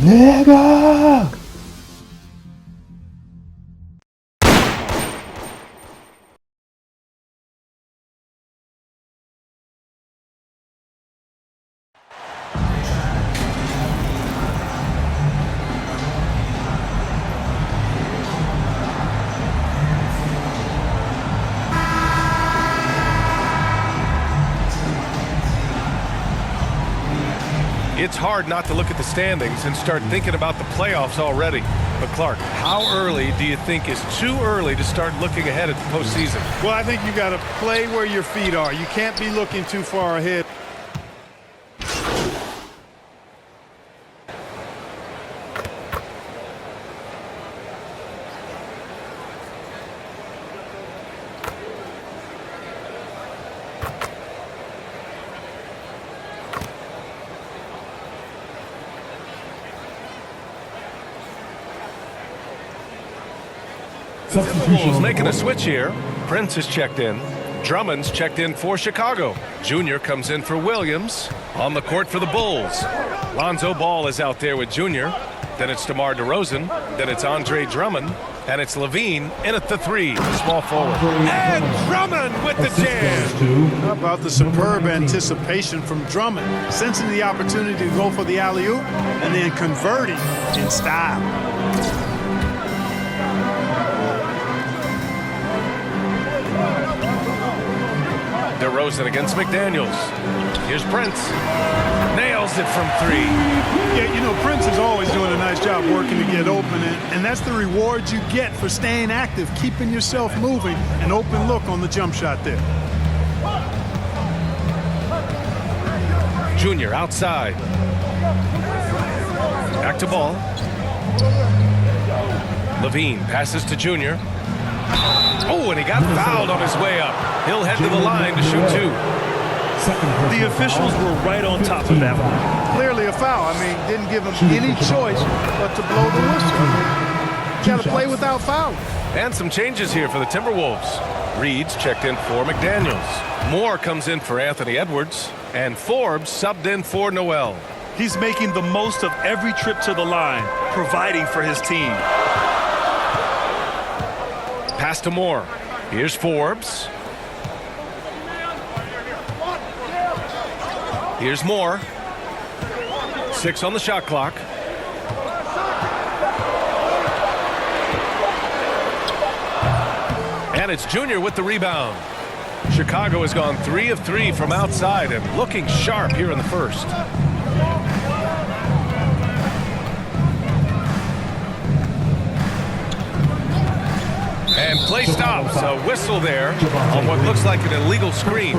내가 It's hard not to look at the standings and start thinking about the playoffs already. But Clark, how early do you think is too early to start looking ahead at the postseason? Well, I think you got to play where your feet are. You can't be looking too far ahead. Timberwolves making a switch here. Prince is checked in. Drummond's checked in for Chicago. Junior comes in for Williams. On the court for the Bulls. Lonzo Ball is out there with Junior. Then it's DeMar DeRozan. Then it's Andre Drummond. And it's Levine in at the three. Small forward. And Drummond with the jam. How about the superb anticipation from Drummond, sensing the opportunity to go for the alley-oop and then converting in style. DeRozan against McDaniels. Here's Prince. Nails it from three. Yeah, you know, Prince is always doing a nice job working to get open, and that's the reward you get for staying active, keeping yourself moving, an open look on the jump shot there. Junior outside. Back to Ball. Levine passes to Junior. Oh, and he got fouled on his way up. He'll head to the line to shoot two. The officials were right on top of that one. Clearly a foul. I mean, didn't give him any choice but to blow the whistle. You got to play without fouling. And some changes here for the Timberwolves. Reed's checked in for McDaniels. Moore comes in for Anthony Edwards. And Forbes subbed in for Noel. He's making the most of every trip to the line, providing for his team. Pass to Moore. Here's Forbes. Here's Moore. 6 on the shot clock. And it's Junior with the rebound. Chicago has gone 3 of 3 from outside and looking sharp here in the first. And play stops. A whistle there on what looks like an illegal screen.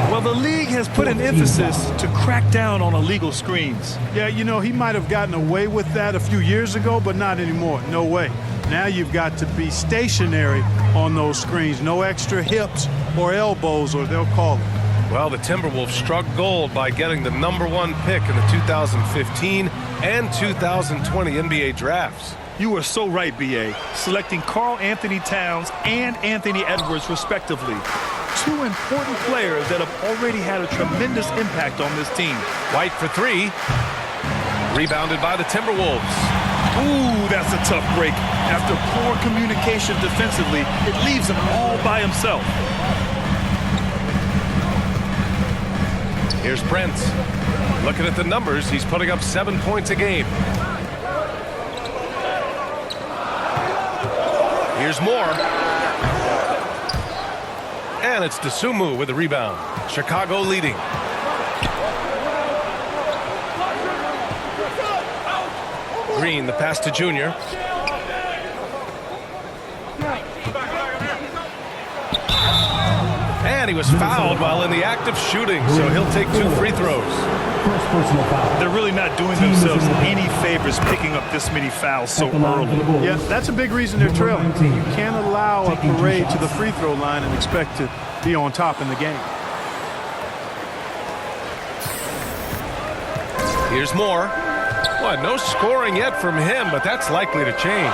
Well, the league has put an emphasis to crack down on illegal screens. Yeah, you know, he might have gotten away with that a few years ago, but not anymore. No way. Now you've got to be stationary on those screens. No extra hips or elbows, or they'll call it. Well, the Timberwolves struck gold by getting the #1 pick in the 2015 and 2020 NBA drafts. You are so right, B.A. Selecting Karl Anthony Towns and Anthony Edwards, respectively. Two important players that have already had a tremendous impact on this team. White for three. Rebounded by the Timberwolves. Ooh, that's a tough break. After poor communication defensively, it leaves him all by himself. Here's Prince. Looking at the numbers, he's putting up 7 points a game. Here's Moore. And it's Dosunmu with the rebound. Chicago leading. Green, the pass to Junior. And he was fouled while in the act of shooting, so he'll take 2 free throws. They're really not doing themselves any favors picking up this many fouls so early. Yeah, that's a big reason they're trailing. You can't allow a parade to the free throw line and expect to be on top in the game. Here's Moore. Well, no scoring yet from him, but that's likely to change.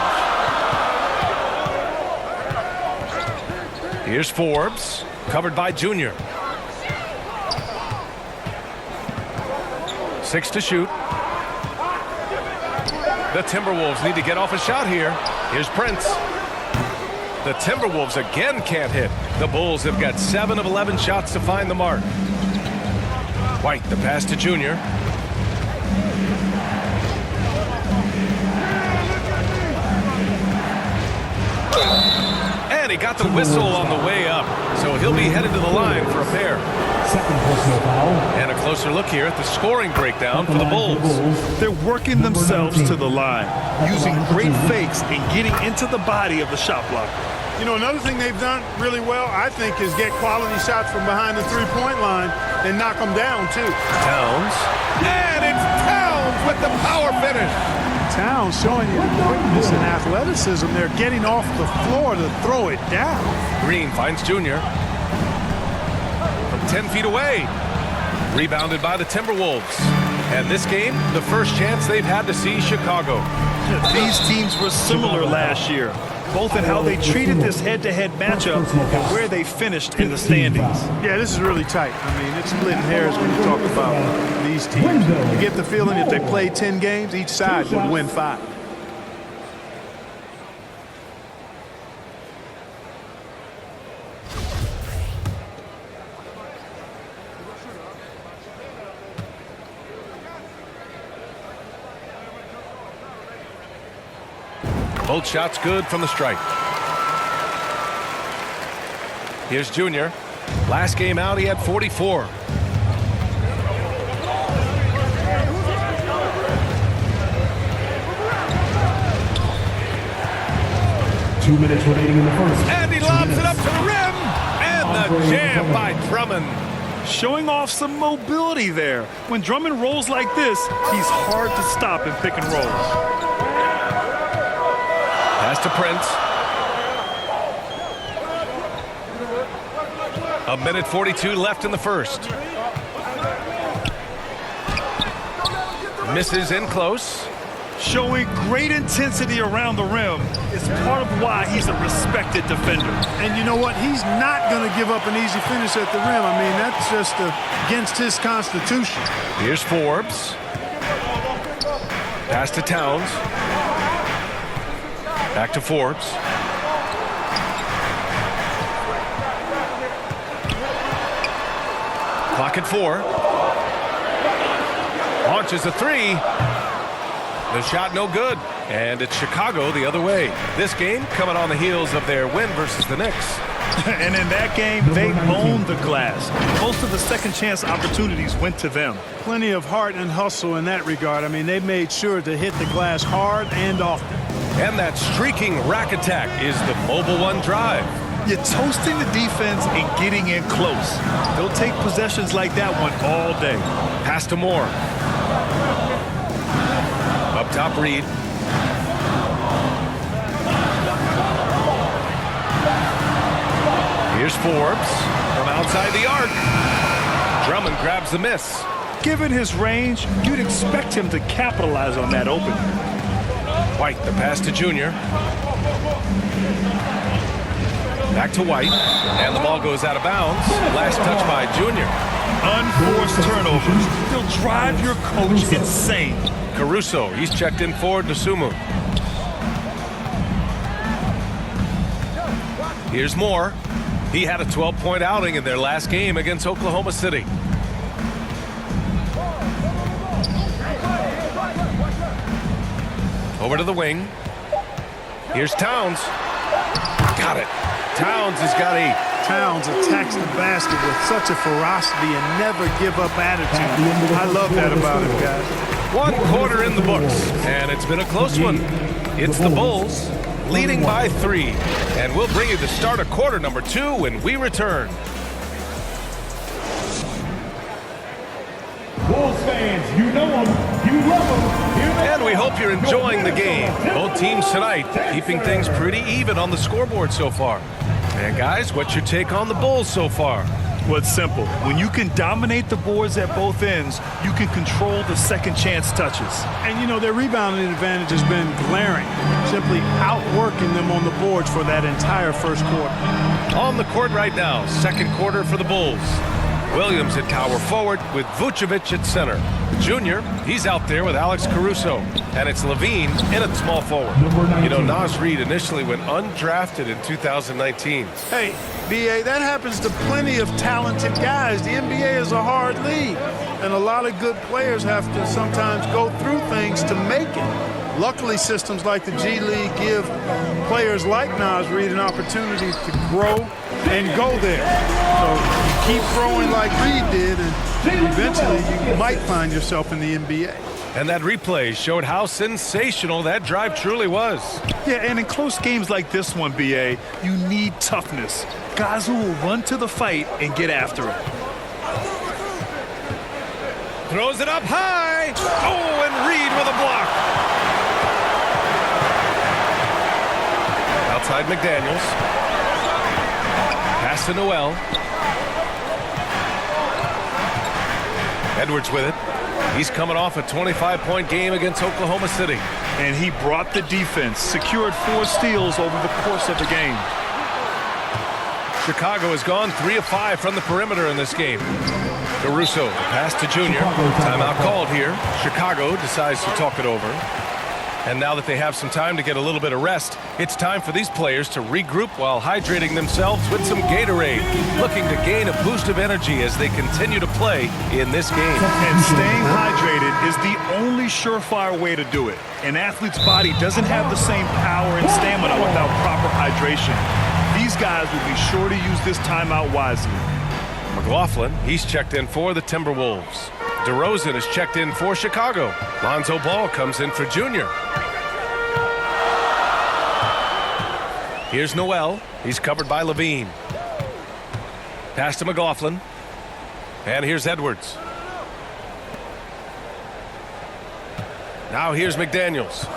Here's Forbes, covered by Junior. 6 to shoot. The Timberwolves need to get off a shot here. Here's Prince. The Timberwolves again can't hit. The Bulls have got 7 of 11 shots to find the mark. White, the pass to Junior. And he got the whistle on the way up, so he'll be headed to the line for a pair. Second personal foul. And a closer look here at the scoring breakdown for the Bulls. They're working themselves to the line, using great fakes and getting into the body of the shot blocker. You know, another thing they've done really well, I think, is get quality shots from behind the three-point line and knock them down, too. Towns. And it's Towns with the power finish. Towns showing you quickness and athleticism. They're getting off the floor to throw it down. Green finds Junior. From 10 feet away. Rebounded by the Timberwolves. And this game, the first chance they've had to see Chicago. These teams were similar last year, both in how they treated this head-to-head matchup and where they finished in the standings. Yeah, this is really tight. I mean, it's splitting hairs when you talk about these teams. You get the feeling if they played 10 games, each side would win 5. Both shots good from the stripe. Here's Junior. Last game out, he had 44. Two minutes remaining in the first. And he lobs it up to the rim. And the jam by Drummond. Showing off some mobility there. When Drummond rolls like this, he's hard to stop in pick and rolls. Pass to Prince. A minute 42 left in the first. Misses in close. Showing great intensity around the rim is part of why he's a respected defender. And you know what? He's not going to give up an easy finish at the rim. I mean, that's just against his constitution. Here's Forbes. Pass to Towns. Back to Forbes. Clock at 4. Launches a 3. The shot no good. And it's Chicago the other way. This game coming on the heels of their win versus the Knicks. And in that game, they owned the glass. Most of the second chance opportunities went to them. Plenty of heart and hustle in that regard. I mean, they made sure to hit the glass hard and often. And that streaking rack attack is the Mobile One drive. You're toasting the defense and getting in close. They'll take possessions like that one all day. Pass to Moore. Up top, Reed. Here's Forbes from outside the arc. Drummond grabs the miss. Given his range, you'd expect him to capitalize on that opening. White, the pass to Junior. Back to White. And the ball goes out of bounds. Last touch by Junior. Unforced turnovers. They'll drive your coach insane. Caruso, he's checked in for Dosunmu. Here's Moore. He had a 12-point outing in their last game against Oklahoma City. Over to the wing. Here's Towns. Got it. Towns has got 8. Towns attacks the basket with such a ferocity and never give up attitude. I love that about him, guys. 1 quarter in the books, and it's been a close one. It's the Bulls leading by 3, and we'll bring you the start of quarter number 2 when we return. Bulls fans, you know them, you love them. And we hope you're enjoying the game. Both teams tonight keeping things pretty even on the scoreboard so far. And guys, what's your take on the Bulls so far? Well, it's simple. When you can dominate the boards at both ends, you can control the second chance touches. And, you know, their rebounding advantage has been glaring, simply outworking them on the boards for that entire first quarter. On the court right now, second quarter for the Bulls. Williams at power forward with Vucevic at center. Junior, he's out there with Alex Caruso. And it's Levine in at small forward. You know, Naz Reid initially went undrafted in 2019. Hey, B.A., that happens to plenty of talented guys. The NBA is a hard league, and a lot of good players have to sometimes go through things to make it. Luckily, systems like the G League give players like Naz Reid an opportunity to grow and go there. So you keep growing like Reid did, and eventually you might find yourself in the NBA. And that replay showed how sensational that drive truly was. Yeah, and in close games like this one, B.A., you need toughness. Guys who will run to the fight and get after it. Throws it up high. Oh, and Reid with a block. Outside McDaniels. Pass to Noel. Edwards with it. He's coming off a 25-point game against Oklahoma City. And he brought the defense, secured 4 steals over the course of the game. Chicago has gone 3 of 5 from the perimeter in this game. Caruso, pass to Junior. Timeout called here. Chicago decides to talk it over. And now that they have some time to get a little bit of rest, it's time for these players to regroup while hydrating themselves with some Gatorade, looking to gain a boost of energy as they continue to play in this game. And staying hydrated is the only surefire way to do it. An athlete's body doesn't have the same power and stamina without proper hydration. These guys will be sure to use this timeout wisely. McLaughlin, he's checked in for the Timberwolves. DeRozan is checked in for Chicago. Lonzo Ball comes in for Junior. Here's Noel. He's covered by Levine. Pass to McLaughlin. And here's Edwards. Now here's McDaniels.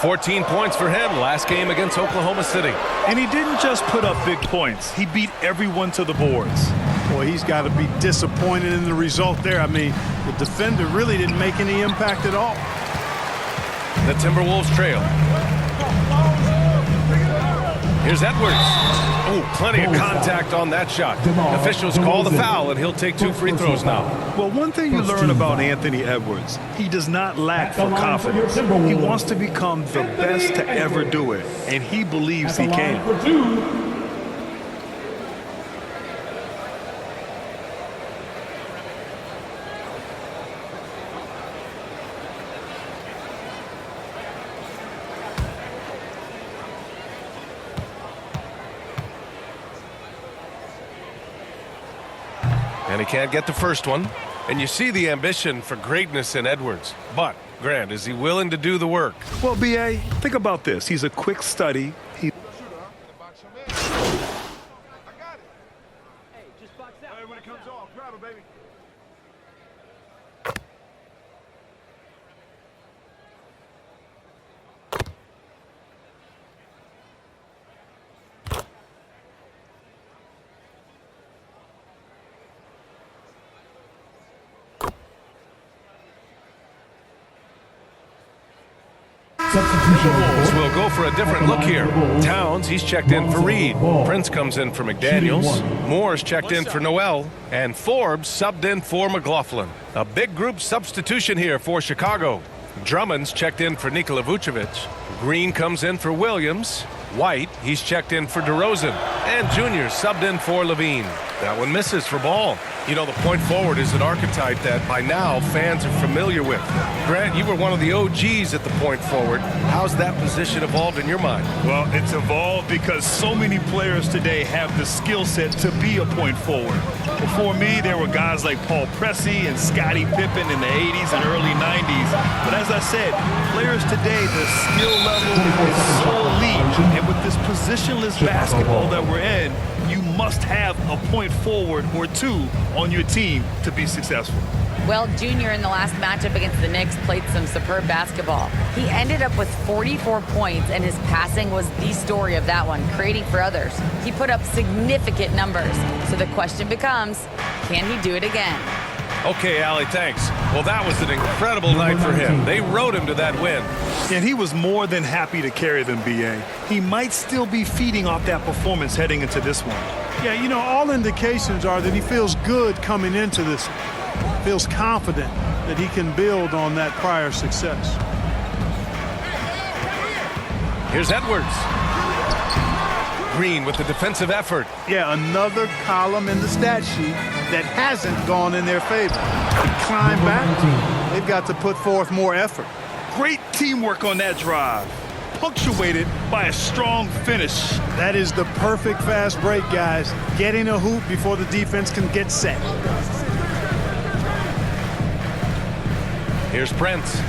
14 points for him last game against Oklahoma City. And he didn't just put up big points. He beat everyone to the boards. Boy, he's got to be disappointed in the result there. I mean, the defender really didn't make any impact at all. The Timberwolves trail. Here's Edwards. Oh, plenty of contact on that shot. Officials call the foul, and he'll take 2 free throws now. Well, one thing you learn about Anthony Edwards, he does not lack for confidence. He wants to become the best to ever do it, and he believes he can. And he can't get the first one. And you see the ambition for greatness in Edwards. But, Grant, is he willing to do the work? Well, B.A., think about this. He's a quick study. So we'll go for a different look here. Towns, he's checked in for Reid. Prince comes in for McDaniels. Moore's checked in for Noel. And Forbes subbed in for McLaughlin. A big group substitution here for Chicago. Drummond's checked in for Nikola Vucevic. Green comes in for Williams. White, he's checked in for DeRozan. And Junior subbed in for Levine. That one misses for Ball. You know, the point forward is an archetype that by now fans are familiar with. Grant, you were one of the OGs at the point forward. How's that position evolved in your mind? Well, it's evolved because so many players today have the skill set to be a point forward. Before me, there were guys like Paul Pressey and Scottie Pippen in the 80s and early 90s. But as I said, players today, the skill level is so elite. And with this positionless basketball that we're in, you must have a point forward or two on your team to be successful. Well, Junior in the last matchup against the Knicks played some superb basketball. He ended up with 44 points, and his passing was the story of that one, creating for others. He put up significant numbers. So the question becomes, can he do it again? Okay, Allie, thanks. Well, that was an incredible night for him. They rode him to that win. And he was more than happy to carry them, B.A. He might still be feeding off that performance heading into this one. Yeah, you know, all indications are that he feels good coming into this. Feels confident that he can build on that prior success. Here's Edwards. Green with the defensive effort. Yeah, another column in the stat sheet that hasn't gone in their favor. They climb back, they've got to put forth more effort. Great teamwork on that drive, punctuated by a strong finish. That is the perfect fast break, guys. Getting a hoop before the defense can get set. Here's Prince.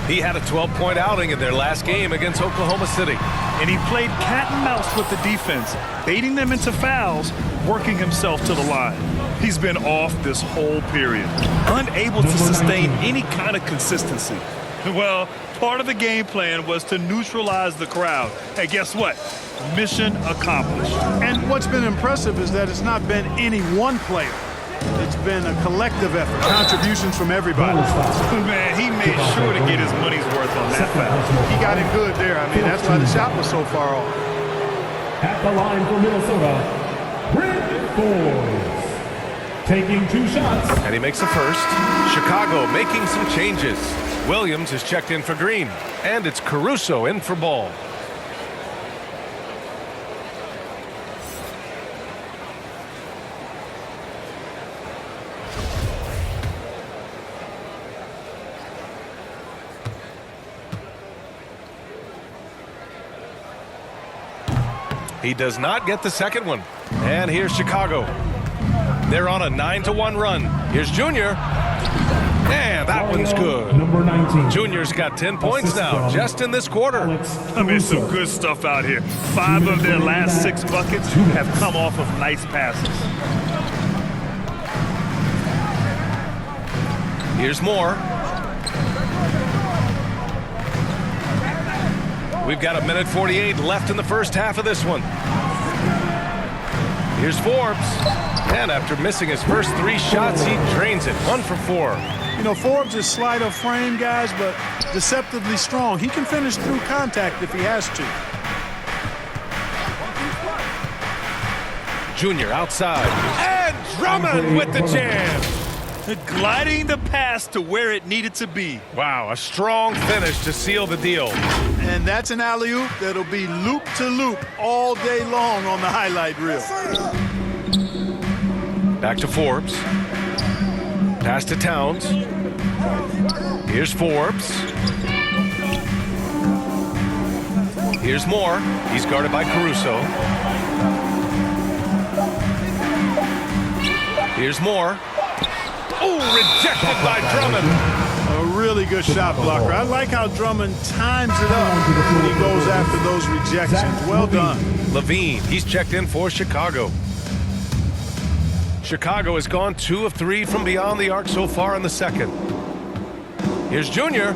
He had a 12-point outing in their last game against Oklahoma City. And he played cat and mouse with the defense, baiting them into fouls, working himself to the line. He's been off this whole period, unable to sustain any kind of consistency. Well, part of the game plan was to neutralize the crowd. And guess what? Mission accomplished. And what's been impressive is that it's not been any one player. It's been a collective effort, contributions from everybody. Man, he made sure to get his money's worth on that foul. He got it good there. I mean, that's why the shot was so far off. At the line for Minnesota, Brent Forbes. Taking 2 shots. And he makes the first. Chicago making some changes. Williams is checked in for Green. And it's Caruso in for Ball. He does not get the second one. And here's Chicago. They're on a 9-1 run. Here's Junior. And that one's good. Number 19. Junior's got 10 points now, just in this quarter. I mean, some good stuff out here. 5 of their last 6 buckets have come off of nice passes. Here's more. We've got 1:48 left in the first half of this one. Here's Forbes. And after missing his first 3 shots, he drains it. 1 for 4. You know, Forbes is slight of frame, guys, but deceptively strong. He can finish through contact if he has to. Junior outside. And Drummond with the jam. Gliding the pass to where it needed to be. Wow, a strong finish to seal the deal. And that's an alley-oop that'll be loop to loop all day long on the highlight reel. Back to Forbes. Pass to Towns. Here's Forbes. Here's Moore. He's guarded by Caruso. Here's Moore. Oh, rejected by Drummond. A really good shot blocker. I like how Drummond times it up when he goes after those rejections. Well done. Levine, he's checked in for Chicago. Chicago has gone 2 of 3 from beyond the arc so far in the second. Here's Junior.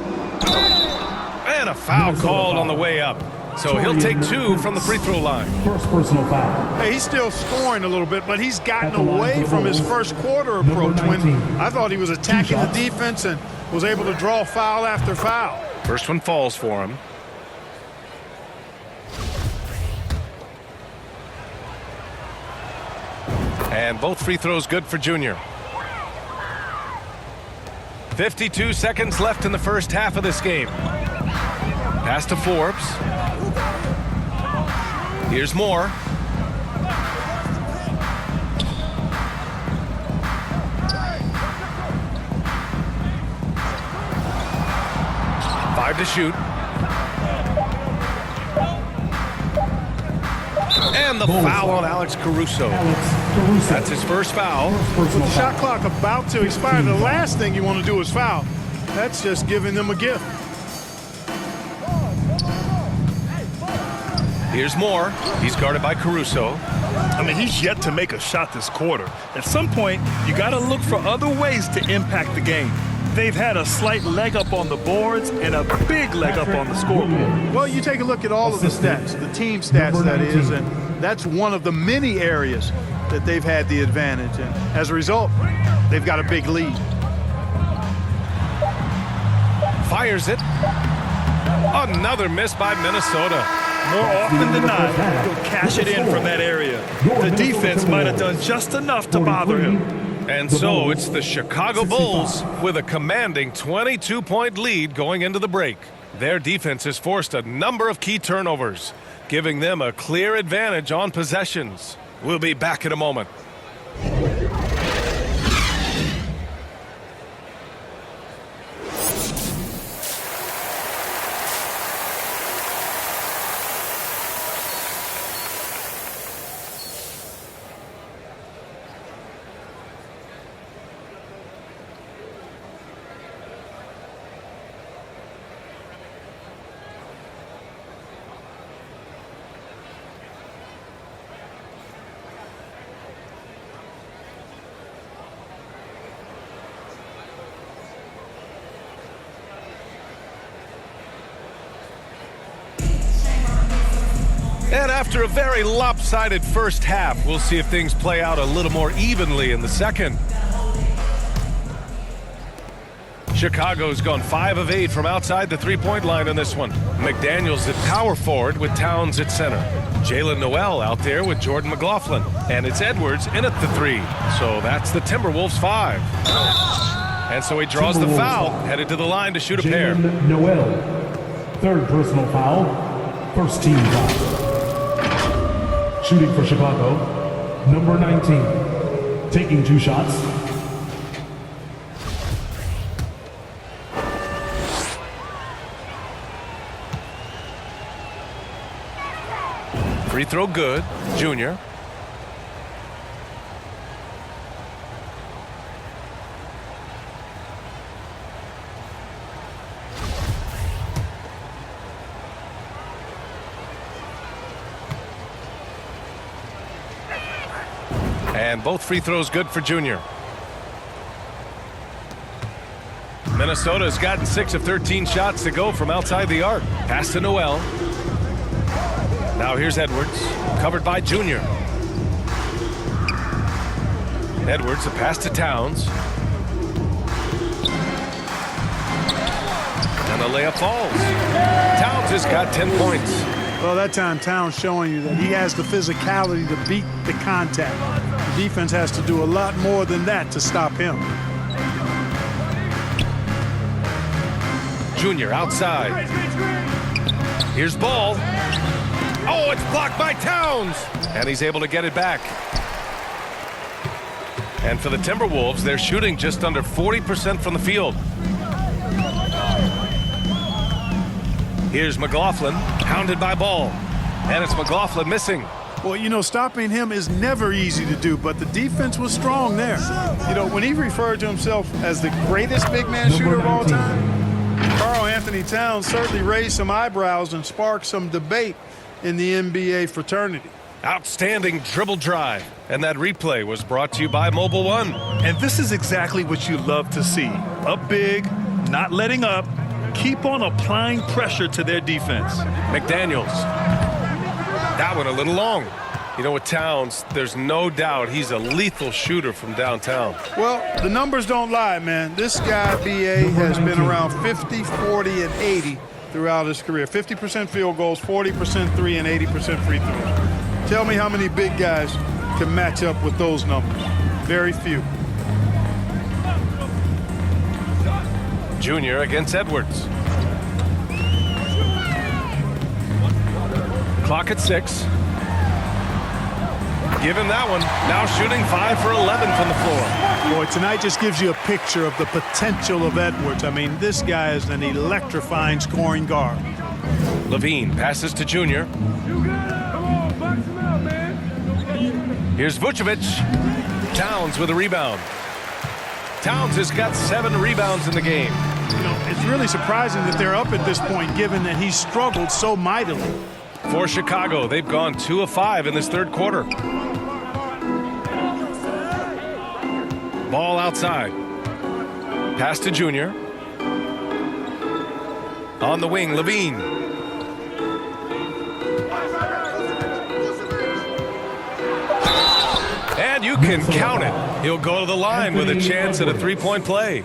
And a foul called on the way up. So he'll take 2 from the free throw line. First personal foul. Hey, he's still scoring a little bit, but he's gotten away from his first quarter approach when I thought he was attacking the defense and was able to draw foul after foul. First one falls for him. And both free throws good for Junior. 52 seconds left in the first half of this game. Pass to Forbes. Here's Moore. Five to shoot. And the foul on Alex Caruso. That's his first foul. With the shot clock about to expire, the last thing you want to do is foul. That's just giving them a gift. Here's Moore. He's guarded by Caruso. I mean, he's yet to make a shot this quarter. At some point, you got to look for other ways to impact the game. They've had a slight leg up on the boards and a big leg up on the scoreboard. Well, you take a look at all of the stats, the team stats, that is, and that's one of the many areas that they've had the advantage. And as a result, they've got a big lead. Fires it. Another miss by Minnesota. More often than not, he'll cash it in from that area. The defense might have done just enough to bother him. And so it's the Chicago Bulls with a commanding 22-point lead going into the break. Their defense has forced a number of key turnovers, giving them a clear advantage on possessions. We'll be back in a moment. And after a very lopsided first half, we'll see if things play out a little more evenly in the second. Chicago's gone 5 of 8 from outside the three-point line in this one. McDaniels at power forward with Towns at center. Jalen Noel out there with Jordan McLaughlin. And it's Edwards in at the 3. So that's the Timberwolves 5. And so he draws the foul, headed to the line to shoot a pair. Jalen Noel, third personal foul, first team foul. Shooting for Chicago, number 19, taking 2 shots. Free throw good, Junior. And both free throws good for Junior. Minnesota's gotten 6 of 13 shots to go from outside the arc. Pass to Noel. Now here's Edwards, covered by Junior. Edwards, a pass to Towns. And the layup falls. Towns has got 10 points. Well, that time Towns showing you that he has the physicality to beat the contact. The defense has to do a lot more than that to stop him. Junior outside. Here's Ball. Oh, it's blocked by Towns. And he's able to get it back. And for the Timberwolves, they're shooting just under 40% from the field. Here's McLaughlin, pounded by Ball. And it's McLaughlin missing. Well, you know, stopping him is never easy to do, but the defense was strong there. You know, when he referred to himself as the greatest big man shooter of all time, Karl Anthony Towns certainly raised some eyebrows and sparked some debate in the NBA fraternity. Outstanding dribble drive. And that replay was brought to you by Mobile One. And this is exactly what you love to see. Up big, not letting up, keep on applying pressure to their defense. McDaniels. That one a little long. You know, with Towns, there's no doubt he's a lethal shooter from downtown. Well, the numbers don't lie, man. This guy, B.A., has been around 50, 40, and 80 throughout his career. 50% field goals, 40% three, and 80% free throws. Tell me how many big guys can match up with those numbers. Very few. Junior against Edwards. Clock at 6. Give him that one. Now shooting 5 for 11 from the floor. Boy, tonight just gives you a picture of the potential of Edwards. I mean, this guy is an electrifying scoring guard. Levine passes to Junior. Here's Vucevic. Towns with a rebound. Towns has got 7 rebounds in the game. You know, it's really surprising that they're up at this point, given that he's struggled so mightily. For Chicago, they've gone 2 of 5 in this third quarter. Ball outside. Pass to Junior. On the wing, Levine. And you can count it. He'll go to the line with a chance at a three-point play.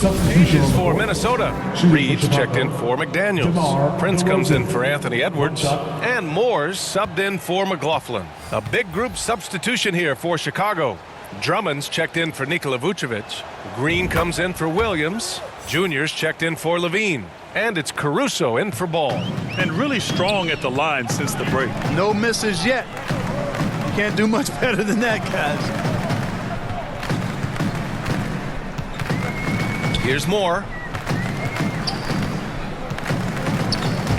Substitution Changes on the for court. Minnesota. Shooting for Reed's Chicago. checked in for McDaniels. DeMar Prince comes in DeRozan. for Anthony Edwards. Shot. And Moore's subbed in for McLaughlin. A big group substitution here for Chicago. Drummond's checked in for Nikola Vucevic. Green comes in for Williams. Junior's checked in for Levine. And it's Caruso in for Ball. And really strong at the line since the break. No misses yet. Can't do much better than that, guys. Here's Moore.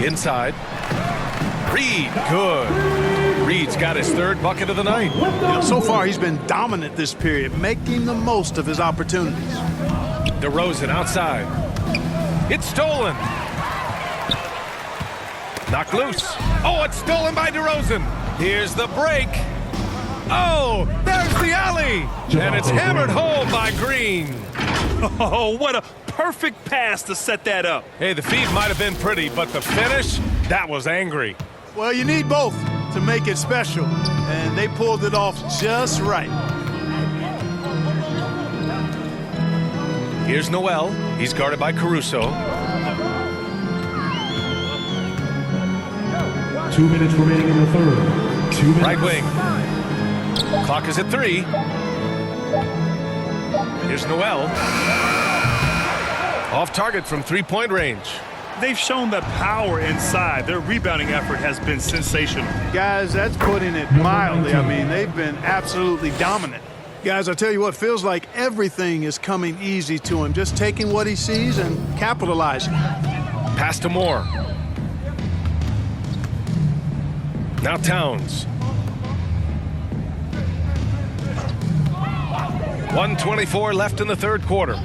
Inside. Reed, good. Reed's got his third bucket of the night. You know, so far, he's been dominant this period, making the most of his opportunities. DeRozan outside. It's stolen. Knocked loose. Oh, it's stolen by DeRozan. Here's the break. Oh, there's the alley. And it's hammered home by Green. Oh, what a perfect pass to set that up. Hey, the feed might have been pretty, but the finish, that was angry. Well, you need both to make it special, and they pulled it off just right. Here's Noel. He's guarded by Caruso. 2 minutes remaining in the third. 2 minutes. Right wing. Clock is at 3. Here's Noel. Off target from three-point range. They've shown that power inside. Their rebounding effort has been sensational. Guys, that's putting it mildly. I mean, they've been absolutely dominant. Guys, I tell you what, feels like everything is coming easy to him. Just taking what he sees and capitalizing. Pass to Moore. Now Towns. 1:24 left in the third quarter.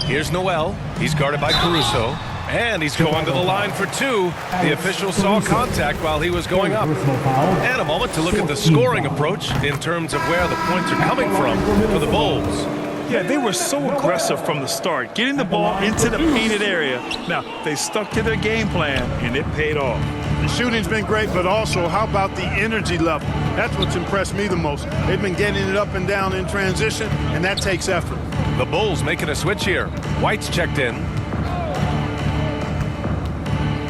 Here's Noel. He's guarded by Caruso. And he's going to the line for 2. The official saw contact while he was going up. And a moment to look at the scoring approach in terms of where the points are coming from for the Bulls. Yeah, they were so aggressive from the start, getting the ball into the painted area. Now, they stuck to their game plan, and it paid off. The shooting's been great, but also, how about the energy level? That's what's impressed me the most. They've been getting it up and down in transition, and that takes effort. The Bulls making a switch here. White's checked in.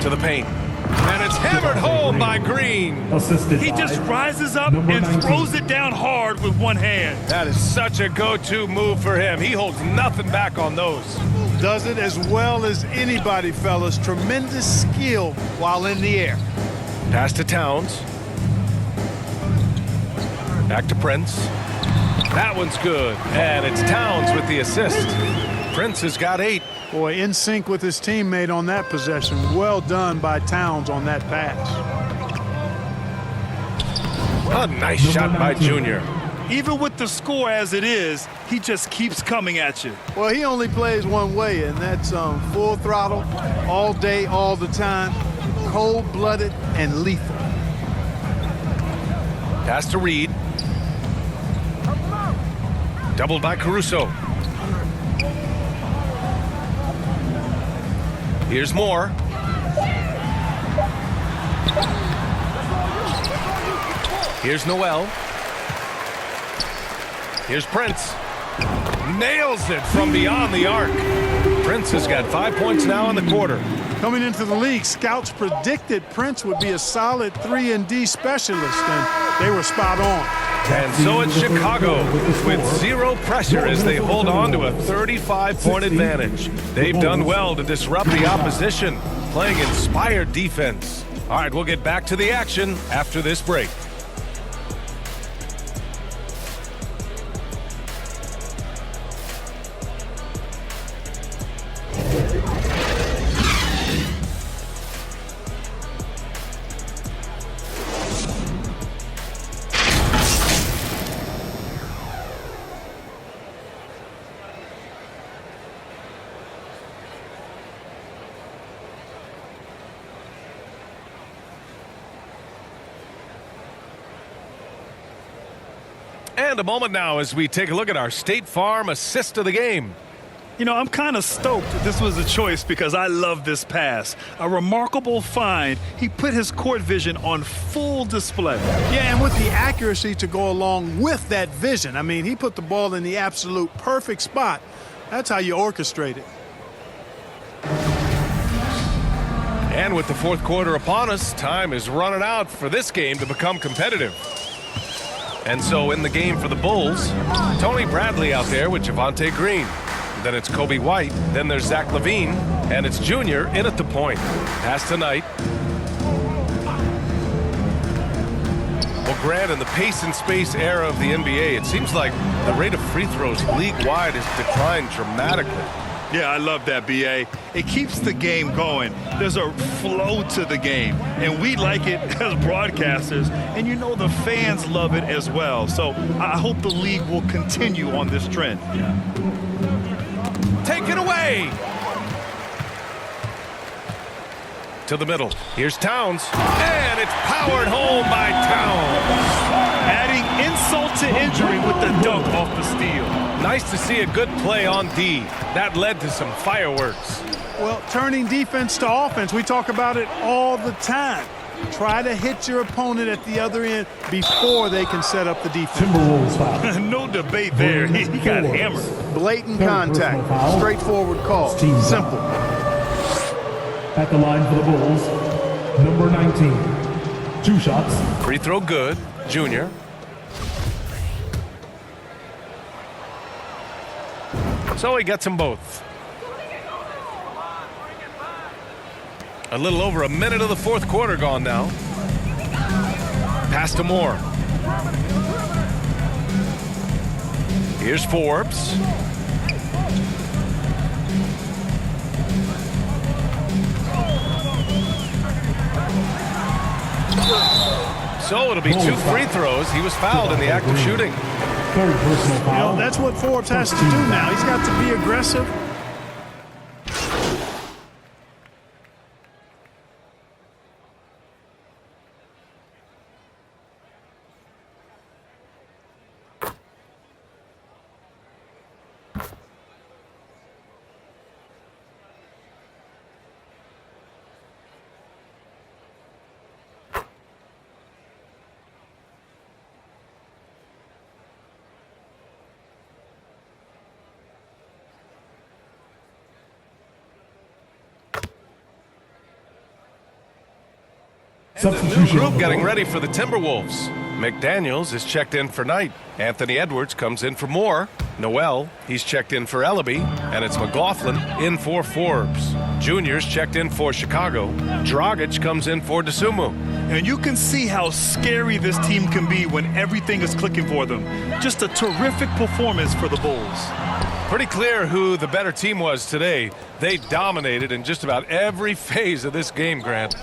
To the paint. And it's hammered home by Green. Assisted He by just rises up number and 19. throws it down hard with one hand. That is such a go-to move for him. He holds nothing back on those. Does it as well as anybody, fellas. Tremendous skill while in the air. Pass to Towns. Back to Prince. That one's good. And it's Towns with the assist. Prince has got 8. Boy, in sync with his teammate on that possession. Well done by Towns on that pass. A nice shot by Junior. Even with the score as it is, he just keeps coming at you. Well, he only plays one way, and that's full throttle, all day, all the time, cold-blooded and lethal. Pass to Reed. Doubled by Caruso. Here's Moore. Here's Noel. Here's Prince. Nails it from beyond the arc. Prince has got 5 points now in the quarter. Coming into the league, scouts predicted Prince would be a solid 3-and-D specialist, and they were spot on. And so it's Chicago with 0 pressure as they hold on to a 35-point advantage. They've done well to disrupt the opposition, playing inspired defense. All right, we'll get back to the action after this break. And a moment now as we take a look at our State Farm assist of the game. You know, I'm kind of stoked that this was a choice because I love this pass. A remarkable find. He put his court vision on full display. Yeah, and with the accuracy to go along with that vision. I mean, he put the ball in the absolute perfect spot. That's how you orchestrate it. And with the fourth quarter upon us, time is running out for this game to become competitive. And so in the game for the Bulls, Tony Bradley out there with Javonte Green. Then it's Kobe White. Then there's Zach LaVine. And it's Junior in at the point. Pass to Knight. Well, Grant, in the pace and space era of the NBA, it seems like the rate of free throws league-wide has declined dramatically. Yeah, I love that, B.A. It keeps the game going. There's a flow to the game, and we like it as broadcasters, and you know the fans love it as well. So I hope the league will continue on this trend. Take it away! To the middle. Here's Towns, and it's powered home by Towns. Adding insult to injury with the dunk off the steal. Nice to see a good play on D. That led to some fireworks. Well, turning defense to offense, we talk about it all the time. Try to hit your opponent at the other end before they can set up the defense. Timberwolves foul. No debate there. He got hammered. Blatant Third contact. personal foul. Straightforward call. Team Simple. At the line for the Bulls, number 19. 2 shots. Free throw good. Junior. So he gets them both. A little over a minute of the fourth quarter gone now. Pass to Moore. Here's Forbes. So it'll be 2 free throws. He was fouled in the act of shooting. Third personal You foul. know, that's what Forbes has to do now. He's got to be aggressive. New group getting ready for the Timberwolves. McDaniels is checked in for Knight. Anthony Edwards comes in for Moore. Noel, he's checked in for Ellaby. And it's McLaughlin in for Forbes. Junior's checked in for Chicago. Dragic comes in for DeSumo. And you can see how scary this team can be when everything is clicking for them. Just a terrific performance for the Bulls. Pretty clear who the better team was today. They dominated in just about every phase of this game, Grant.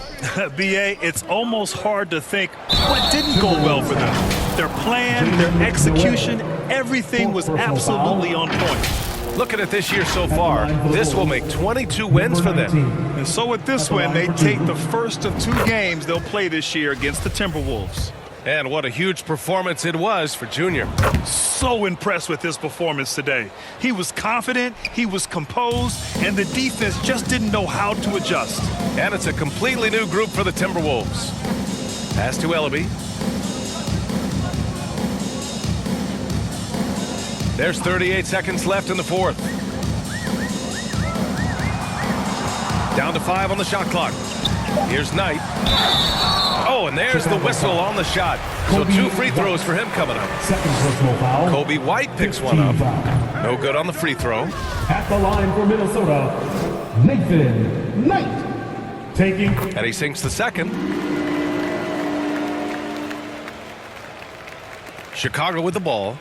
B.A., it's almost hard to think what didn't go well for them. Their plan, their execution, everything was absolutely on point. Looking at this year so far, this will make 22 wins for them. And so with this win, they take the first of 2 games they'll play this year against the Timberwolves. And what a huge performance it was for Junior. So impressed with his performance today. He was confident, he was composed, and the defense just didn't know how to adjust. And it's a completely new group for the Timberwolves. Pass to Ellaby. There's 38 seconds left in the fourth. Down to 5 on the shot clock. Here's Knight. Oh, and there's the whistle on the shot. So 2 free throws for him coming up. Second personal foul. Kobe White picks one up. No good on the free throw. At the line for Minnesota, Nathan Knight. Taking. And he sinks the second. Chicago with the ball.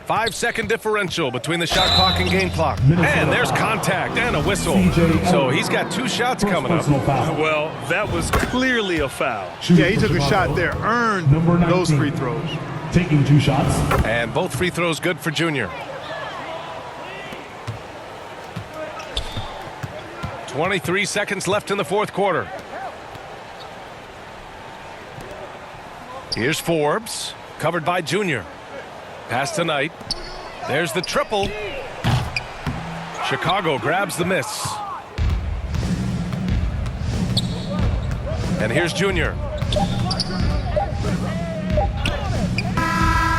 5-second differential between the shot clock and game clock. And there's contact and a whistle. So he's got 2 shots coming up. Well, that was clearly a foul. Yeah, he took a shot there, earned those free throws. Taking 2 shots. And both free throws good for Junior. 23 seconds left in the fourth quarter. Here's Forbes, covered by Junior. Pass to Knight. There's the triple. Chicago grabs the miss. And here's Junior.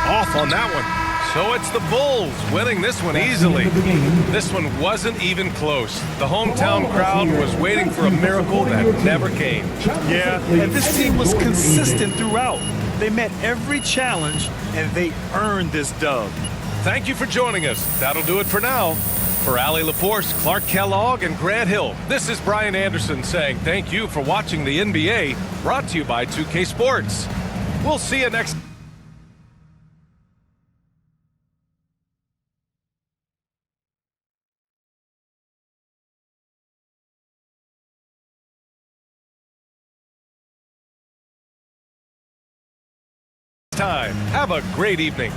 Off on that one. So it's the Bulls winning this one easily. This one wasn't even close. The hometown crowd was waiting for a miracle that never came. Yeah, and this team was consistent throughout. They met every challenge, and they earned this dub. Thank you for joining us. That'll do it for now. For Allie Laporce, Clark Kellogg, and Grant Hill, this is Brian Anderson saying thank you for watching the NBA, brought to you by 2K Sports. We'll see you next time. Have a great evening.